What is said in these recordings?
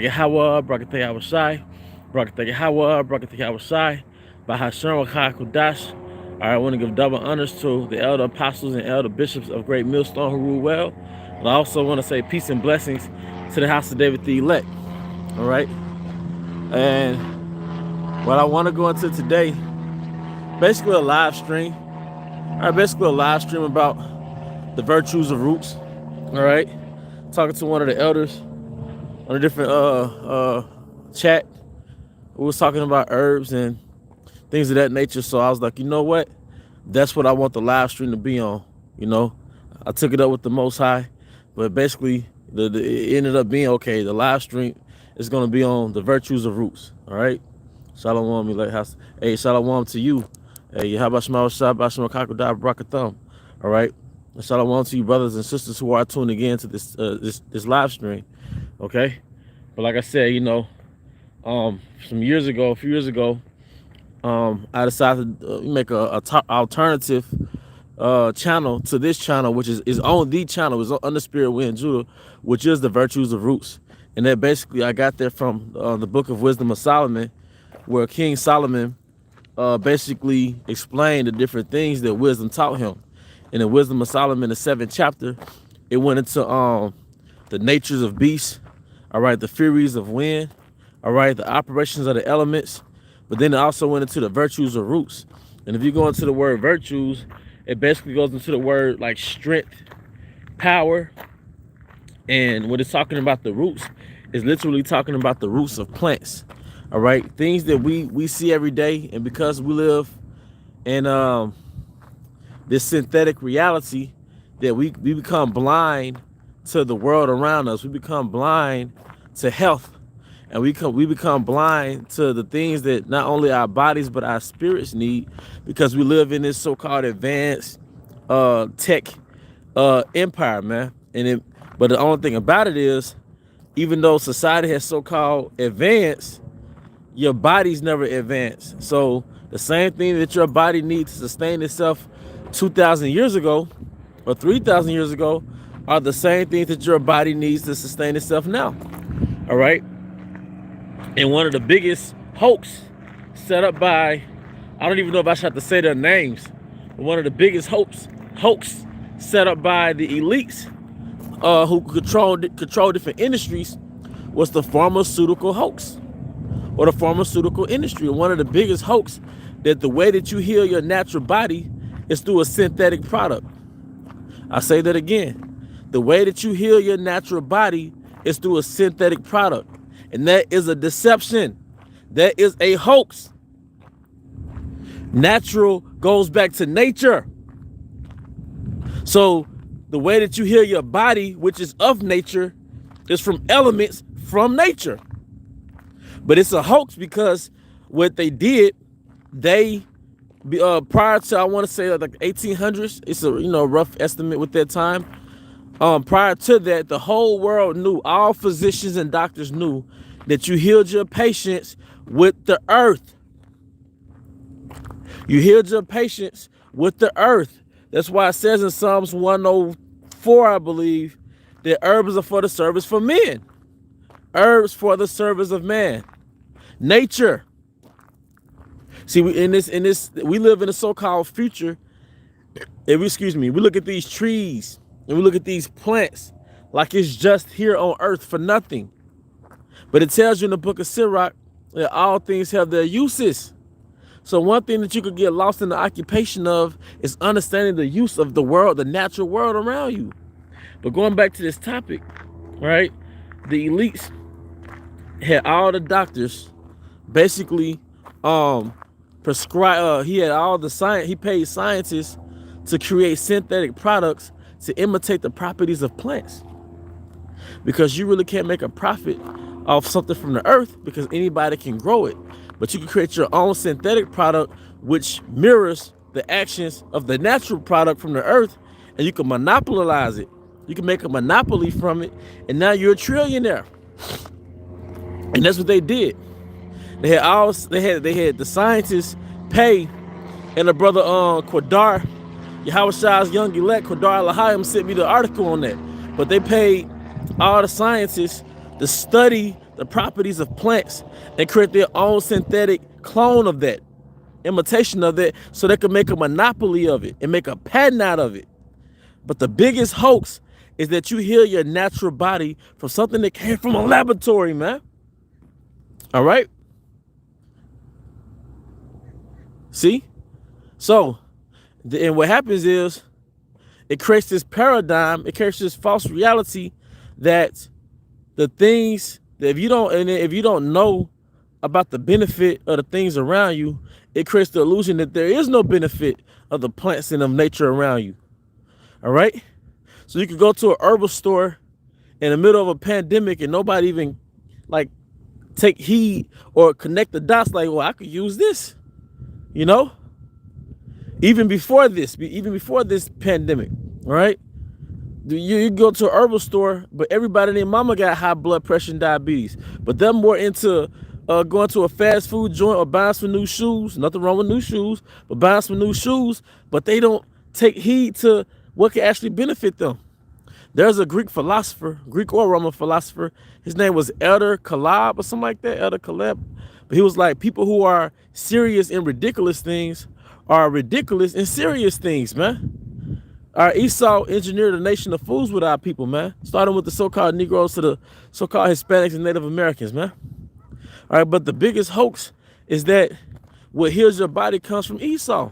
Hawa, Brakatay Awashai, Brakatay Hawa, Brakatay Awashai, Bahashem Wakai Kudash. I want to give double honors to the elder apostles and elder bishops of Great Millstone who rule well. But I also want to say peace and blessings to the house of David the elect. All right. And what I want to go into today, basically a live stream. All right, basically a live stream about the virtues of roots. All right. Talking to one of the elders on a different chat. We was talking about herbs and things of that nature. So I was like, you know what? That's what I want the live stream to be on. You know, I took it up with the Most High, but basically it ended up being okay. The live stream is going to be on the virtues of roots. All right. Shalom, me like house. Hey, shalom to you. Hey, how about Shema Shabbat Shema Kakodah Brakathum? All right. Shalom to you, brothers and sisters who are tuning in to this live stream. Okay. But like I said, you know, a few years ago, I decided to make a alternative channel to this channel, which is on the channel, is under Spirit Wind Judah, which is the virtues of roots. And that basically I got that from the book of Wisdom of Solomon, where King Solomon basically explained the different things that wisdom taught him. In the Wisdom of Solomon, the 7th chapter, it went into the natures of beasts, all right, the furies of wind, all right, the operations of the elements, but then it also went into the virtues of roots. And if you go into the word virtues, it basically goes into the word like strength, power, and when it's talking about the roots, it's literally talking about the roots of plants, all right, things that we see every day. And because we live in this synthetic reality, that we become blind to the world around us. We become blind to health, and we become blind to the things that not only our bodies but our spirits need, because we live in this so-called advanced tech empire, man. But the only thing about it is, even though society has so-called advanced, your body's never advanced. So the same thing that your body needs to sustain itself 2,000 years ago or 3,000 years ago are the same things that your body needs to sustain itself now. All right. And one of the biggest hoax set up by, I don't even know if I should have to say their names, but one of the biggest hoax set up by the elites who control different industries was the pharmaceutical hoax, or the pharmaceutical industry. And one of the biggest hoax that the way that you heal your natural body is through a synthetic product. I say that again. The way that you heal your natural body is through a synthetic product. And that is a deception. That is a hoax. Natural goes back to nature. So the way that you heal your body, which is of nature, is from elements from nature. But it's a hoax because what they did, they prior to, I want to say like 1800s, it's a rough estimate with that time. Prior to that, the whole world knew, all physicians and doctors knew, that you healed your patients with the earth. You healed your patients with the earth. That's why it says in Psalms 104, I believe, that herbs are for the service for men. Herbs for the service of man. Nature. See, we live in a so-called future. We look at these trees and we look at these plants like it's just here on earth for nothing. But it tells you in the book of Sirach that all things have their uses. So one thing that you could get lost in the occupation of is understanding the use of the world, the natural world around you. But going back to this topic, right? The elites had all the doctors basically prescribe. He had all the science. He paid scientists to create synthetic products to imitate the properties of plants, because you really can't make a profit off something from the earth because anybody can grow it. But you can create your own synthetic product which mirrors the actions of the natural product from the earth, and you can monopolize it. You can make a monopoly from it, and now you're a trillionaire. And that's what they did. They had the scientists pay, and the brother Qadar, Yahweh young elect, Qadar Lahayim, sent me the article on that. But they paid all the scientists to study the properties of plants and create their own synthetic clone of that, imitation of that, so they can make a monopoly of it and make a patent out of it. But the biggest hoax is that you heal your natural body from something that came from a laboratory, man. All right? See? So, and what happens is it creates this paradigm, it creates this false reality that the things that if you don't know about the benefit of the things around you, it creates the illusion that there is no benefit of the plants and of nature around you. All right? So you could go to an herbal store in the middle of a pandemic and nobody even like take heed or connect the dots like, well, I could use this, you know? Even before this pandemic, all right? You go to an herbal store, but everybody and their mama got high blood pressure and diabetes. But they're more into going to a fast food joint or buying some new shoes. Nothing wrong with new shoes, but buying some new shoes, but they don't take heed to what can actually benefit them. There's a Greek or Roman philosopher. His name was Elder Caleb or something like that, Elder Caleb. But he was like, people who are serious in ridiculous things are ridiculous in serious things, man. Our Esau engineered a nation of fools with our people, man. Starting with the so-called Negroes to the so-called Hispanics and Native Americans, man. All right, but the biggest hoax is that what heals your body comes from Esau.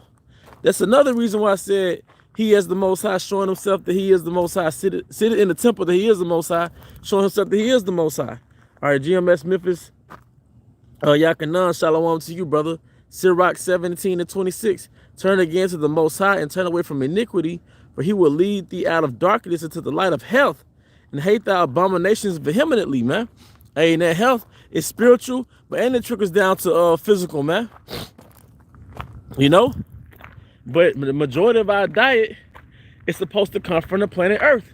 That's another reason why I said he is the Most High, showing himself that he is the Most High, seated in the temple that he is the Most High, showing himself that he is the Most High. All right, GMS Memphis, Yakanan, shalom to you, brother. Sirach 17:26. Turn again to the Most High and turn away from iniquity, for he will lead thee out of darkness into the light of health, and hate thy abominations vehemently, man. Hey, and that health is spiritual, but and it trickles down to physical, man. You know? But the majority of our diet is supposed to come from the planet Earth.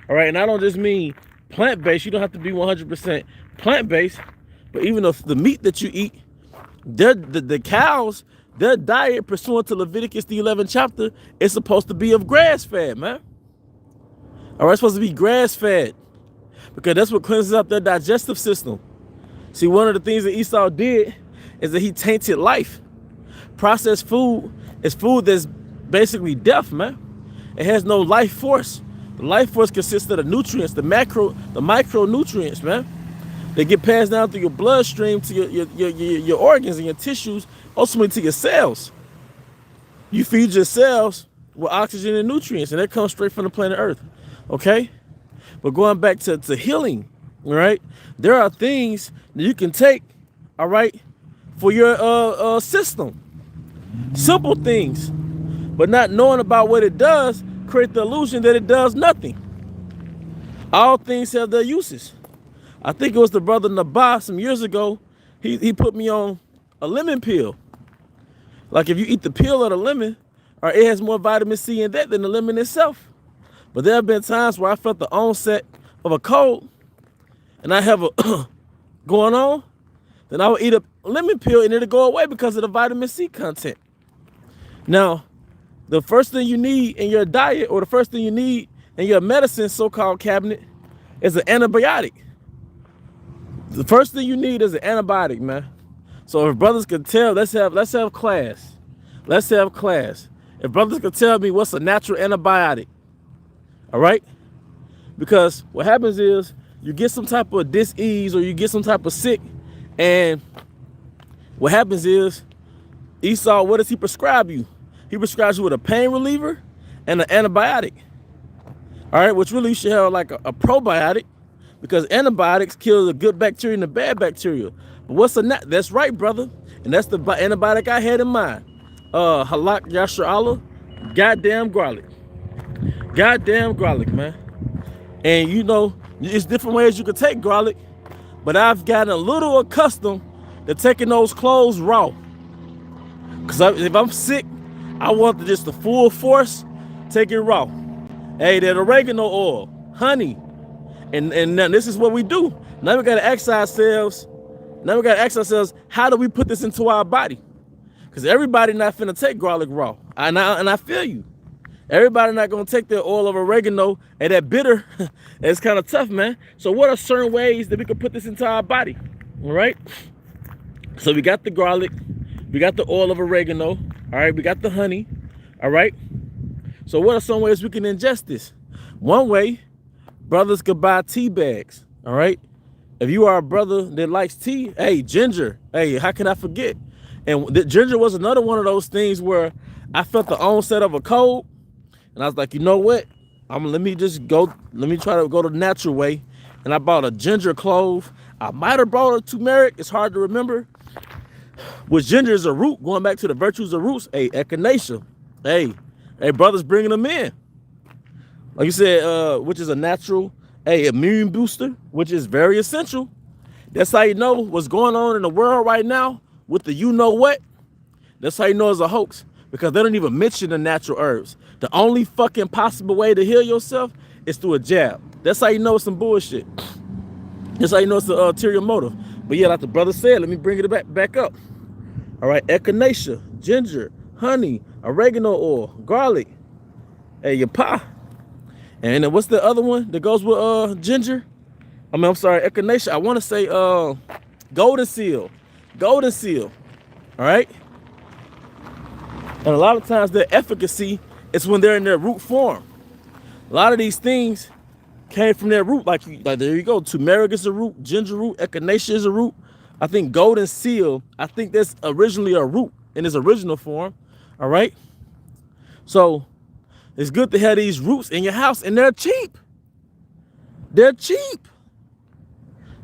All right, and I don't just mean plant-based. You don't have to be 100% plant-based, but even if the meat that you eat, the cows, their diet pursuant to Leviticus the 11th chapter is supposed to be of grass-fed, man. All right, it's supposed to be grass-fed because that's what cleanses up their digestive system. See, one of the things that Esau did is that he tainted life. Processed food is food that's basically death, man. It has no life force. The life force consists of the nutrients, the micronutrients, man. They get passed down through your bloodstream to your organs and your tissues, ultimately to your cells. You feed your cells with oxygen and nutrients, and that comes straight from the planet Earth, okay? But going back to healing, all right? There are things that you can take, all right, for your system. Simple things, but not knowing about what it does create the illusion that it does nothing. All things have their uses. I think it was the brother Nabah some years ago. He put me on a lemon pill. Like if you eat the peel of the lemon, or it has more vitamin C in that than the lemon itself. But there have been times where I felt the onset of a cold and I have a going on, then I would eat a lemon pill and it'll go away because of the vitamin C content. Now, the first thing you need in your diet or the first thing you need in your medicine so-called cabinet is an antibiotic. The first thing you need is an antibiotic, man. So if brothers can tell, let's have class. Let's have class. If brothers can tell me what's a natural antibiotic, all right? Because what happens is you get some type of dis-ease or you get some type of sick, and what happens is Esau, what does he prescribe you? He prescribes you with a pain reliever and an antibiotic. All right, which really you should have like a probiotic, because antibiotics kill the good bacteria and the bad bacteria. But what's that's right, brother. And that's the antibiotic I had in mind. Halak Yashar Allah, goddamn garlic. Goddamn garlic, man. And you know, it's different ways you can take garlic, but I've gotten a little accustomed to taking those cloves raw. Because if I'm sick, I want just the full force, take it raw. Hey, that oregano oil, honey. And now this is what we do. Now we got to ask ourselves, how do we put this into our body? Because everybody not finna take garlic raw. And I feel you. Everybody not gonna take their oil of oregano and that bitter. It's kind of tough, man. So what are certain ways that we can put this into our body? All right. So we got the garlic, we got the oil of oregano. All right, we got the honey. All right. So what are some ways we can ingest this? One way, brothers could buy tea bags. All right. If you are a brother that likes tea, hey, ginger. Hey, how can I forget? And the ginger was another one of those things where I felt the onset of a cold. And I was like, you know what? Let me try to go the natural way. And I bought a ginger clove. I might have brought a turmeric. It's hard to remember. Which ginger is a root, going back to the virtues of roots. Hey, echinacea. Hey, brothers bringing them in. Like you said, which is a natural, immune booster, which is very essential. That's how you know what's going on in the world right now with the you know what. That's how you know it's a hoax, because they don't even mention the natural herbs. The only fucking possible way to heal yourself is through a jab. That's how you know it's some bullshit. That's how you know it's an ulterior motive. But yeah, like the brother said, let me bring it back up. All right, echinacea, ginger, honey, oregano oil, garlic, your pie. And then what's the other one that goes with ginger? I'm sorry, echinacea. I want to say golden seal. Golden seal. All right? And a lot of times their efficacy is when they're in their root form. A lot of these things came from their root. Like there you go. Turmeric is a root. Ginger root. Echinacea is a root. I think golden seal, I think that's originally a root in its original form. All right? So it's good to have these roots in your house, and they're cheap. They're cheap.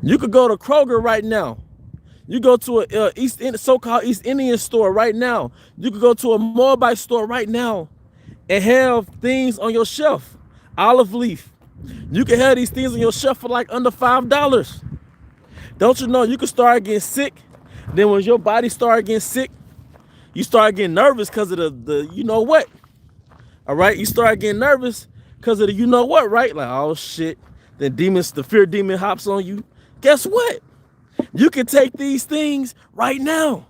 You could go to Kroger right now. You go to a so-called East Indian store right now. You could go to a Moabite store right now and have things on your shelf. Olive leaf. You can have these things on your shelf for like under $5. Don't you know you can start getting sick? Then when your body start getting sick, you start getting nervous because of the you know what. All right, you start getting nervous because of the you know what, right? Like, oh shit. Then the fear demon hops on you. Guess what? You can take these things right now.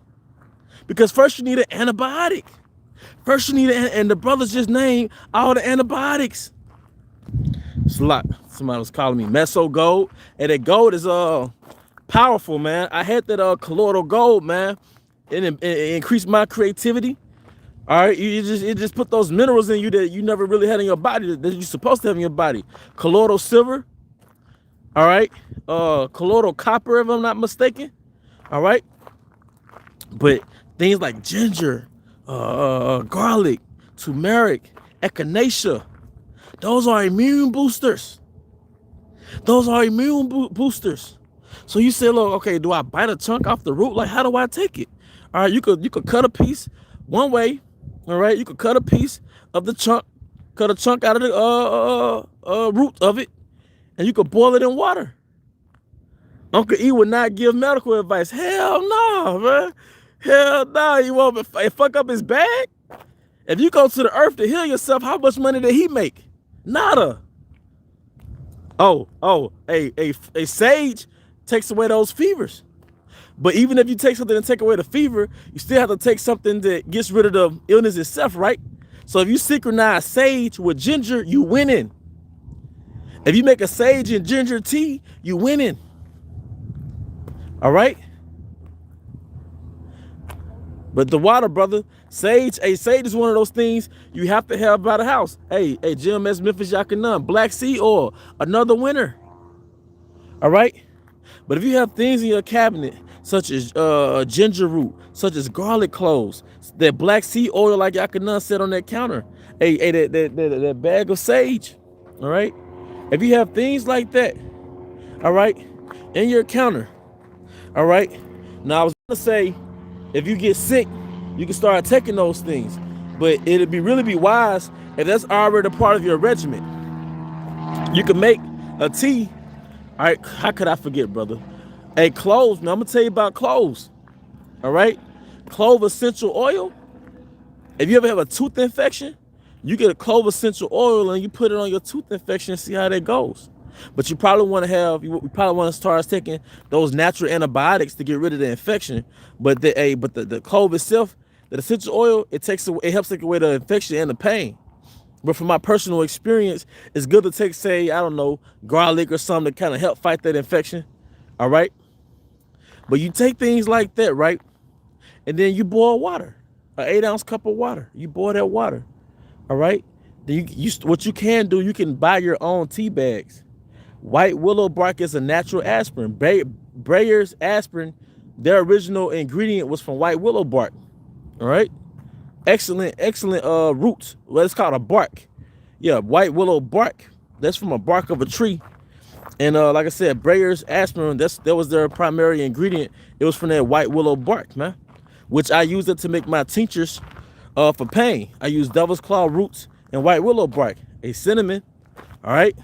Because first you need an antibiotic. First you need and the brothers just named all the antibiotics. It's a lot. Somebody was calling me Meso Gold. And that gold is powerful, man. I had that colloidal gold, man. It increased my creativity. All right, it just put those minerals in you that you never really had in your body that you're supposed to have in your body. Colloidal silver. All right, colloidal copper, if I'm not mistaken. All right, but things like ginger, garlic, turmeric, echinacea, those are immune boosters. Those are immune boosters. So you say, look, okay, do I bite a chunk off the root? Like, how do I take it? All right, you could cut a piece one way. All right, you could cut a piece of the chunk, cut a chunk out of the root of it, and you could boil it in water. Uncle E would not give medical advice. Hell no, man. Hell no. You won't fuck up his bag? If you go to the earth to heal yourself, how much money did he make? Nada. A sage takes away those fevers. But even if you take something to take away the fever, you still have to take something that gets rid of the illness itself, right? So if you synchronize sage with ginger, you winning. If you make a sage and ginger tea, you winning. All right? But the water, brother, sage is one of those things you have to have by the house. Hey, GMS Memphis Yakanan, black seed oil, another winner. All right? But if you have things in your cabinet, such as ginger root, such as garlic cloves, that black seed oil like Yakanan said on that counter, that bag of sage, all right? If you have things like that, all right, in your counter, all right? Now, I was going to say, if you get sick, you can start taking those things. But it'd really be wise if that's already a part of your regimen. You can make a tea. All right, how could I forget, brother? Hey, cloves. Now, I'm going to tell you about cloves. All right? Clove essential oil. If you ever have a tooth infection, you get a clove essential oil and you put it on your tooth infection and see how that goes. But you probably want to start taking those natural antibiotics to get rid of the infection. But the clove itself, the essential oil, it helps take away the infection and the pain. But from my personal experience, it's good to take, say, I don't know, garlic or something to kind of help fight that infection. All right. But you take things like that, right? And then you boil water, an 8-ounce cup of water. You boil that water. All right. Then what you can do, you can buy your own tea bags. White willow bark is a natural aspirin. Breyer's aspirin, their original ingredient was from white willow bark. All right. Excellent roots. Well, it's called a bark. Yeah, white willow bark. That's from a bark of a tree. And like I said, Breyer's aspirin, that was their primary ingredient. It was from that white willow bark, man. Which I use it to make my tinctures for pain. I use devil's claw roots and white willow bark, a cinnamon. All right.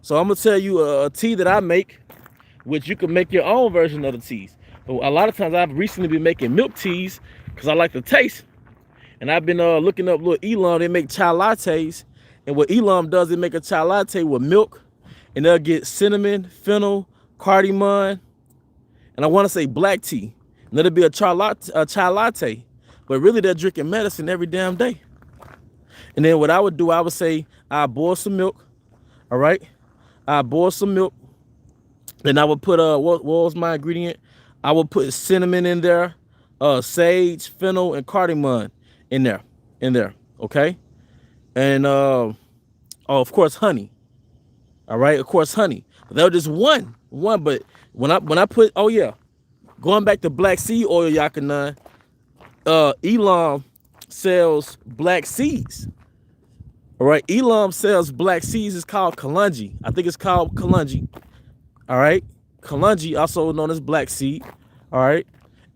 So I'm gonna tell you a tea that I make, which you can make your own version of the teas. But a lot of times I've recently been making milk teas because I like the taste. And I've been looking up little Elam. They make chai lattes. And what Elam does, they make a chai latte with milk. And they'll get cinnamon, fennel, cardamom, and I want to say black tea. And it'll be a chai latte. But really, they're drinking medicine every damn day. And then what I would do, I would say, I boil some milk. All right. I boil some milk. Then I would put, what was my ingredient? I would put cinnamon in there, sage, fennel, and cardamom in there, okay? And, of course, honey. All right, of course, honey. That was just one, but when I put, oh yeah, going back to black seed oil, Yakanan, Elam sells black seeds. All right, Elam sells black seeds. It's called kalungi. I think it's called kalungi. All right, kalungi, also known as black seed. All right,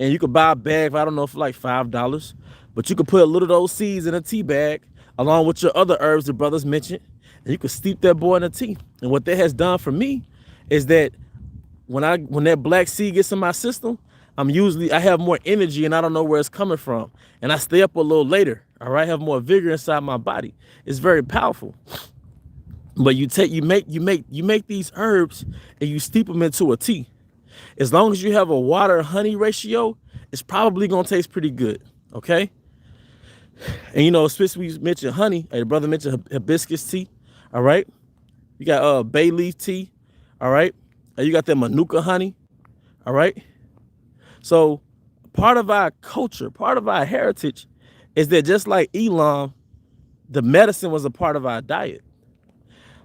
and you could buy a bag, I don't know, for like $5, but you could put a little of those seeds in a tea bag along with your other herbs the brothers mentioned, and you could steep that boy in the tea. And what that has done for me is that when that black seed gets in my system, I have more energy and I don't know where it's coming from, and I stay up a little later. All right, I have more vigor inside my body. It's very powerful. But you make these herbs and you steep them into a tea. As long as you have a water honey ratio, it's probably gonna taste pretty good. Okay. And you know, especially we mentioned honey. Hey, the brother mentioned hibiscus tea. All right. You got bay leaf tea. All right. And you got that manuka honey. All right. So part of our culture, part of our heritage is that just like Elam, the medicine was a part of our diet.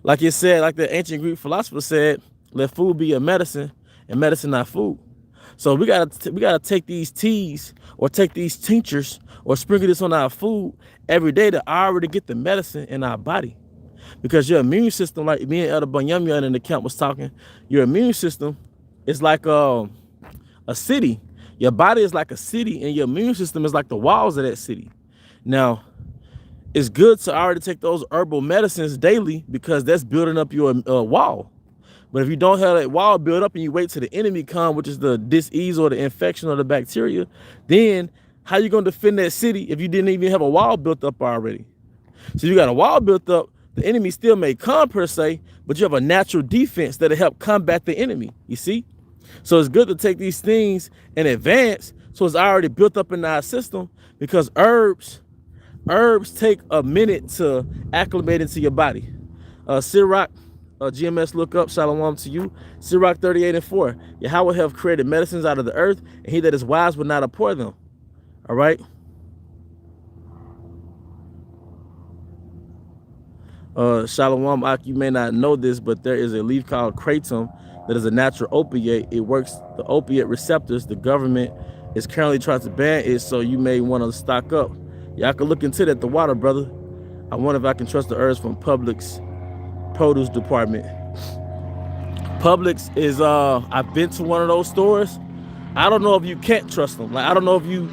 Like it said, like the ancient Greek philosopher said, let food be a medicine and medicine not food. So we gotta take these teas or take these tinctures or sprinkle this on our food every day to already get the medicine in our body. Because your immune system, like me and Elder Banyamyan in the camp was talking, your immune system is like a city. Your body is like a city and your immune system is like the walls of that city. Now, it's good to already take those herbal medicines daily because that's building up your wall. But if you don't have that wall built up and you wait till the enemy come, which is the disease or the infection or the bacteria, then how you going to defend that city if you didn't even have a wall built up already? So you got a wall built up, the enemy still may come per se, but you have a natural defense that'll help combat the enemy, you see? So it's good to take these things in advance so it's already built up in our system because herbs take a minute to acclimate into your body. Sirach, GMS look up, shalom to you. Sirach 38:4. Yahweh have created medicines out of the earth, and he that is wise will not abhor them. All right. Shalom, Ak, you may not know this, but there is a leaf called kratom that is a natural opiate. It works the opiate receptors. The government is currently trying to ban it, so you may want to stock up. Y'all can look into that, the water, brother. I wonder if I can trust the herbs from Publix produce department. Publix is, I've been to one of those stores. I don't know if you can't trust them. Like, I don't know if you,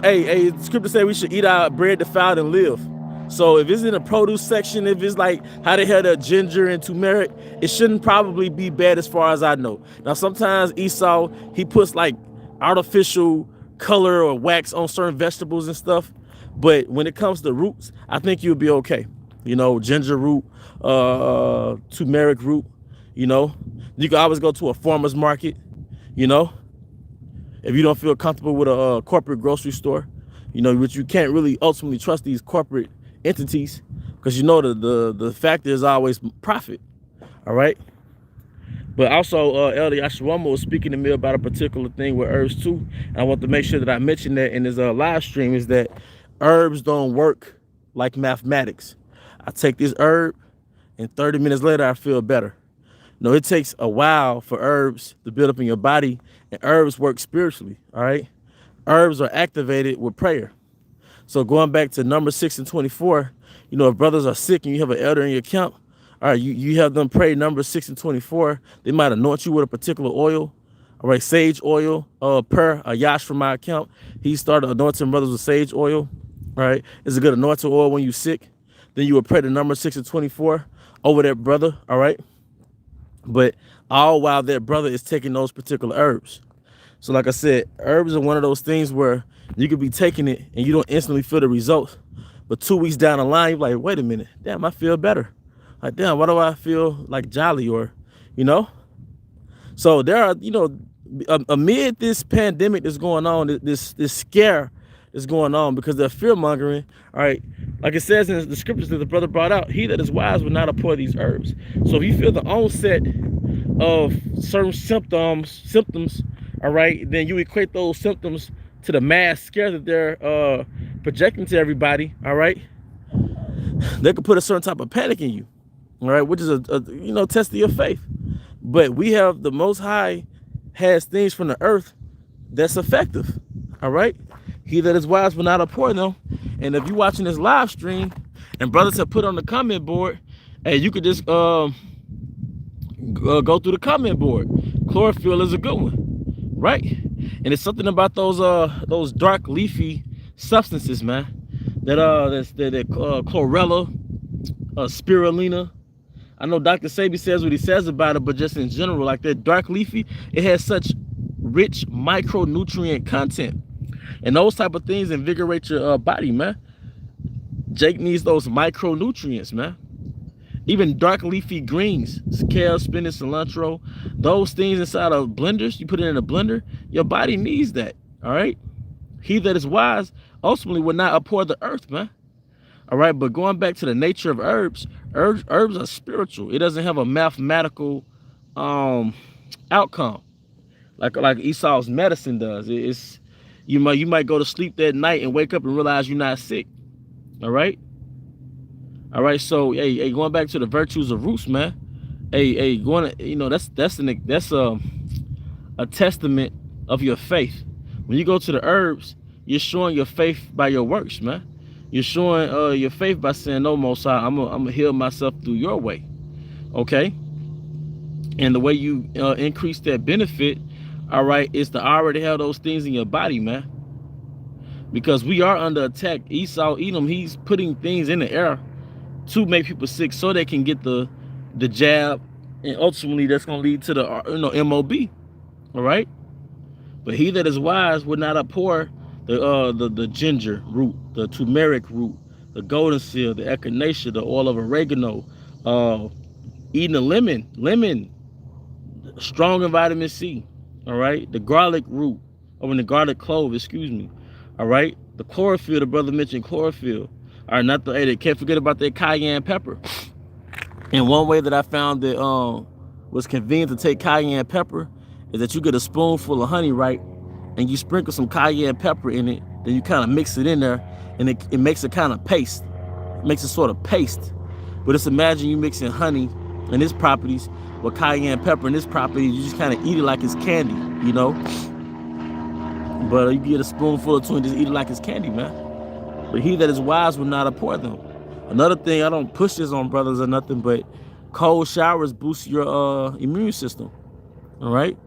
hey, the scripture say we should eat our bread defiled and live. So if it's in the produce section, if it's like how they had that ginger and turmeric, it shouldn't probably be bad as far as I know. Now, sometimes Esau, he puts like artificial color or wax on certain vegetables and stuff. But when it comes to roots, I think you'll be okay. You know, ginger root, turmeric root, you know. You can always go to a farmer's market, you know, if you don't feel comfortable with a corporate grocery store, you know, which you can't really ultimately trust these corporate entities, because you know the factor is always profit. All right. But also, Elder Yashawama was speaking to me about a particular thing with herbs too. And I want to make sure that I mention that in his live stream, is that herbs don't work like mathematics. I take this herb and 30 minutes later I feel better. No, it takes a while for herbs to build up in your body, and herbs work spiritually. All right. Herbs are activated with prayer. So going back to number 6 and 24, you know, if brothers are sick and you have an elder in your camp, all right, you have them pray number 6 and 24. They might anoint you with a particular oil, all right, sage oil, per a yash from my account. He started anointing brothers with sage oil, all right. It's a good anointing oil when you're sick. Then you would pray the number 6 and 24 over that brother, all right. But all while that brother is taking those particular herbs. So like I said, herbs are one of those things where you could be taking it and you don't instantly feel the results. But 2 weeks down the line, you're like, wait a minute, damn, I feel better. Like, damn, why do I feel like jolly, or, you know? So there are, you know, amid this pandemic that's going on, this scare is going on because they're fear mongering. All right, like it says in the scriptures that the brother brought out, he that is wise will not abhor these herbs. So if you feel the onset of certain symptoms, all right, then you equate those symptoms to the mass scare that they're projecting to everybody. All right, they could put a certain type of panic in you, all right, which is a you know, test of your faith. But we have the Most High has things from the earth that's effective. All right, he that is wise will not abhor them. And if you're watching this live stream and brothers have put on the comment board, hey, you could just go through the comment board. Chlorophyll is a good one, right? And it's something about those dark leafy substances, man. That chlorella, spirulina. I know Dr. Sabi says what he says about it, but just in general, like that dark leafy, it has such rich micronutrient content, and those type of things invigorate your body, man. Jake needs those micronutrients, man. Even dark leafy greens, kale, spinach, cilantro, those things inside of blenders, you put it in a blender, your body needs that. All right. He that is wise ultimately will not abhor the earth, man. All right, but going back to the nature of herbs are spiritual. It doesn't have a mathematical outcome like Esau's medicine does. It's you might go to sleep that night and wake up and realize you're not sick. All right. So hey, going back to the virtues of roots, man. Hey, going to, you know, that's a testament of your faith. When you go to the herbs, you're showing your faith by your works, man. You're showing your faith by saying, no, Most High, I'm gonna heal myself through your way. Okay. And the way you increase that benefit, all right, is to already have those things in your body, man. Because we are under attack. Esau, Edom, he's putting things in the air to make people sick so they can get the jab, and ultimately that's going to lead to the MOB. All right. But he that is wise would not abhor the ginger root, the turmeric root, the golden seal, the echinacea, the oil of oregano, eating a lemon strong in vitamin C. All right, the garlic root, or the garlic clove, excuse me. All right, the chlorophyll, the brother mentioned chlorophyll. All right, not the, hey, can't forget about that cayenne pepper. And one way that I found that was convenient to take cayenne pepper is that you get a spoonful of honey, right, and you sprinkle some cayenne pepper in it, then you kind of mix it in there, and it makes a kind of paste. It makes a sort of paste. But just imagine you mixing honey and its properties with cayenne pepper and its properties. You just kind of eat it like it's candy, you know. But you get a spoonful or two and just eat it like it's candy, man. But he that is wise will not abhor them. Another thing, I don't push this on brothers or nothing, but cold showers boost your immune system. All right.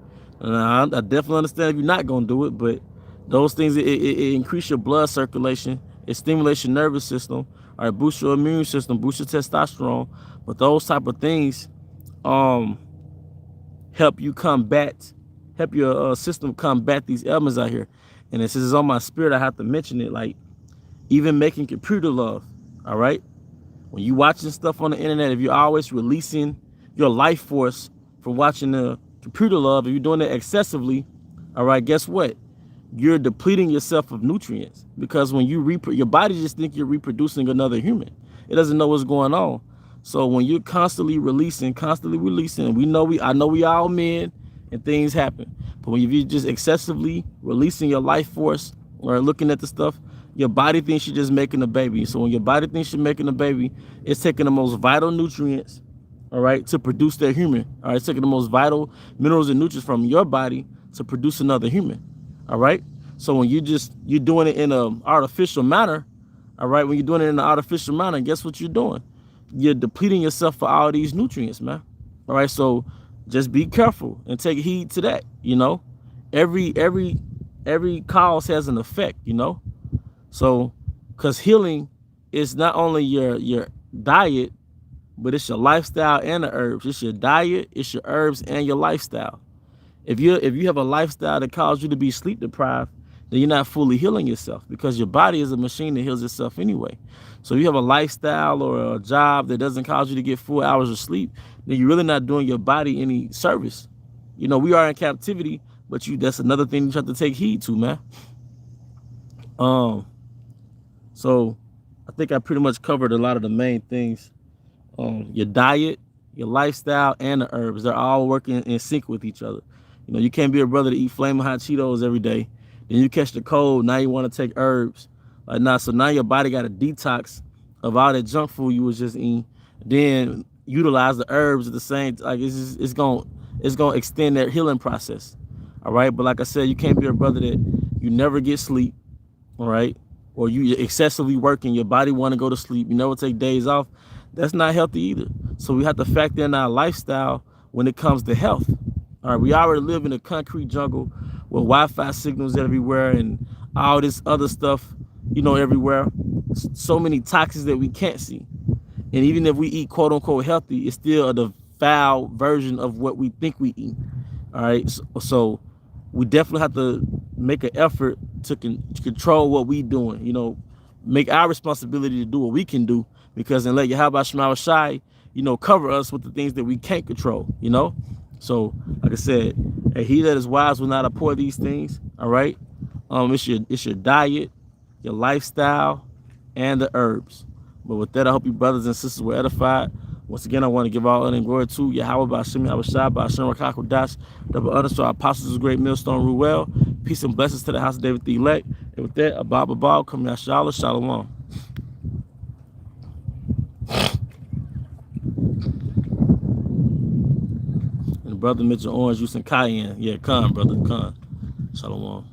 And I definitely understand if you're not going to do it, but those things, it increase your blood circulation. It stimulates your nervous system. All right, boost your immune system, boost your testosterone. But those type of things help you help your system combat these ailments out here. And since it's on my spirit, I have to mention it, like even making computer love. All right. When you watching stuff on the internet, if you're always releasing your life force from watching the computer love, if you're doing it excessively, all right, guess what? you're depleting yourself of nutrients, because when you your body just think you're reproducing another human. It doesn't know what's going on. So when you're constantly releasing, I know we all men and things happen. But when you're just excessively releasing your life force or looking at the stuff, your body thinks you're just making a baby. So when your body thinks you're making a baby, it's taking the most vital nutrients, all right, to produce that human. All right, it's taking the most vital minerals and nutrients from your body to produce another human. All right. So when you're doing it in an artificial manner, all right, when you're doing it in an artificial manner, guess what you're doing? You're depleting yourself for all these nutrients, man. All right. So just be careful and take heed to that. You know, every cause has an effect. You know, so because healing is not only your diet, but it's your lifestyle and the herbs. It's your diet, it's your herbs, and your lifestyle. If you have a lifestyle that causes you to be sleep deprived, then you're not fully healing yourself, because your body is a machine that heals itself anyway. So if you have a lifestyle or a job that doesn't cause you to get 4 hours of sleep, then you're really not doing your body any service. You know, we are in captivity, but that's another thing you have to take heed to, man. So I think I pretty much covered a lot of the main things. Your diet, your lifestyle, and the herbs, they're all working in sync with each other. You know, you can't be a brother to eat flaming hot Cheetos every day. Then you catch the cold, now you want to take herbs. So now your body got a detox of all that junk food you was just eating. Then utilize the herbs at the same. It's gonna extend that healing process. All right, but like I said, you can't be a brother that you never get sleep. All right, or you excessively working, your body want to go to sleep, you never take days off. That's not healthy either. So we have to factor in our lifestyle when it comes to health. All right, we already live in a concrete jungle with Wi-Fi signals everywhere and all this other stuff, you know, everywhere. So many toxins that we can't see. And even if we eat quote unquote healthy, it's still the foul version of what we think we eat. All right, so we definitely have to make an effort to control what we doing. You know, make our responsibility to do what we can do, because then let Yahweh Shema Shai, you know, cover us with the things that we can't control. You know, so like I said, hey, he that is wise will not abhor these things. All right, it's your diet, your lifestyle, and the herbs. But with that, I hope you brothers and sisters were edified. Once again, I want to give all honor and glory to Yahweh by Hashem, Yahweh Shai, by Hashem Rakak Dash, double honor to our apostles of great millstone rule well. Peace and blessings to the house of David the elect. And with that, Abba, come Yashala, Shalom. And brother Mitchell Orange using cayenne. Yeah, come, brother, come. Shalom.